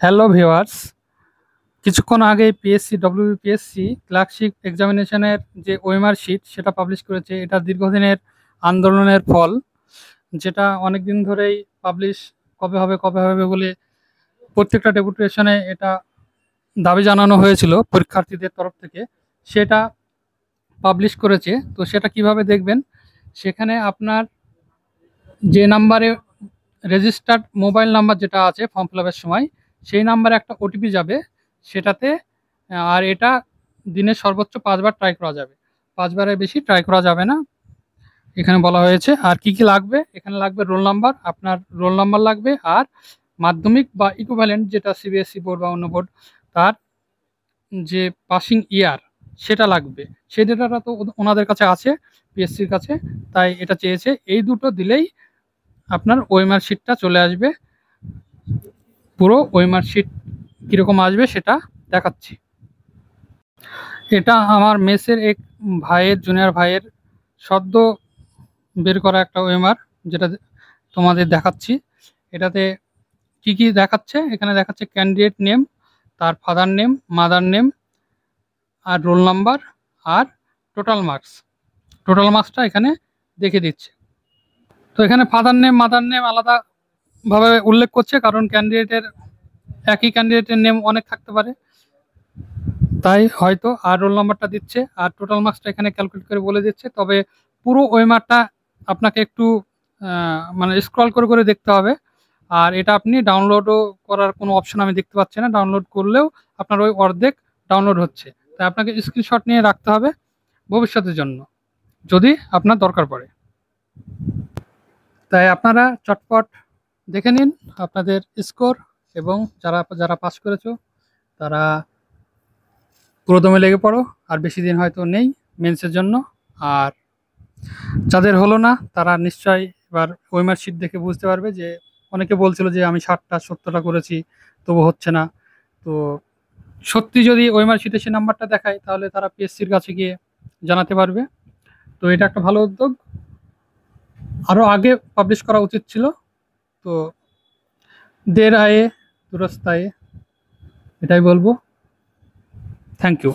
Hello viewers, কিছুক্ষণ আগে PSC WBPSC clerkship এক্সামিনেশনের যে ওএমআর শিট সেটা পাবলিশ করেছে। এটা দীর্ঘদিনের আন্দোলনের ফল, যেটা অনেক দিন ধরেই পাবলিশ কবে হবে বলে প্রত্যেকটা ডেপুটেশনে এটা দাবি জানানো হয়েছিল পরীক্ষার্থীদের তরফ থেকে। সেটা পাবলিশ করেছে। তো সেটা কিভাবে দেখবেন, সেখানে আপনার যে নাম্বারে রেজিস্টার্ড মোবাইল নাম্বার যেটা আছে ফর্ম ফিল আপের সময়, সেই নাম্বারে একটা ওটিপি যাবে সেটাতে। আর এটা দিনে সর্বোচ্চ 5বার ট্রাই করা যাবে, 5বারের বেশি ট্রাই করা যাবে না এখানে বলা হয়েছে। আর কি কি লাগবে, এখানে লাগবে রোল নাম্বার, আপনার রোল নাম্বার লাগবে, আর মাধ্যমিক বা ইকুইভ্যালেন্ট যেটা সিবিএসসি বোর্ড বা অন্য বোর্ড তার যে পাসিং ইয়ার সেটা লাগবে। সেই ডেটাটা তো ওনাদের কাছে আছে, পিএসসির কাছে, তাই এটা চেয়েছে। এই দুটো দিলেই আপনার ওএমআর শিটটা চলে আসবে। পুরো ওএমআর শিট কীরকম আসবে সেটা দেখাচ্ছি। এটা আমার মেসের এক ভাইয়ের, জুনিয়র ভাইয়ের সদ্য বের করা একটা ওএমআর, যেটা তোমাদের দেখাচ্ছি। এটাতে কি কি দেখাচ্ছে, এখানে দেখাচ্ছে ক্যান্ডিডেট নেম, তার ফাদার নেম, মাদার নেম, আর রোল নাম্বার, আর টোটাল মার্কসটা এখানে দেখে দিচ্ছে। তো এখানে ফাদার নেম মাদার নেম আলাদাভাবে উল্লেখ করছে, কারণ একই ক্যান্ডিডেটের নেম অনেক থাকতে পারে, তাই হয়তো। আর রোল নাম্বারটা দিচ্ছে, আর টোটাল মার্কসটা এখানে ক্যালকুলেট করে বলে দিচ্ছে। তবে পুরো ওএমআরটা আপনাকে একটু মানে স্ক্রল করে করে দেখতে হবে। আর এটা আপনি ডাউনলোডও করার কোনো অপশন আমি দেখতে পাচ্ছি না। ডাউনলোড করলেও আপনার ওই অর্ধেক ডাউনলোড হচ্ছে, তাই আপনাকে স্ক্রিনশট নিয়ে রাখতে হবে ভবিষ্যতের জন্য, যদি আপনার দরকার পড়ে। তাই আপনারা চটপট দেখে নিন আপনাদের স্কোর, এবং যারা যারা পাস করেছো তারা পুরোদমে লেগে পড়ো। আর বেশি দিন হয়তো নেই মেন্সের জন্য। আর যাদের হলো না তারা নিশ্চয়ই এবার ওএমআর শিট দেখে বুঝতে পারবে যে অনেকে বলছিল যে আমি 60টা 70টা করেছি তবু হচ্ছে না। তো সত্যি যদি ওএমআর শিটে সে নাম্বারটা দেখায় তাহলে তারা পিএসসির কাছে গিয়ে জানাতে পারবে। তো এটা একটা ভালো উদ্যোগ, আরও আগে পাবলিশ করা উচিত ছিল। তো দের আয়ে দুরস্ত আয়ে, এটাই বলবো। Thank you.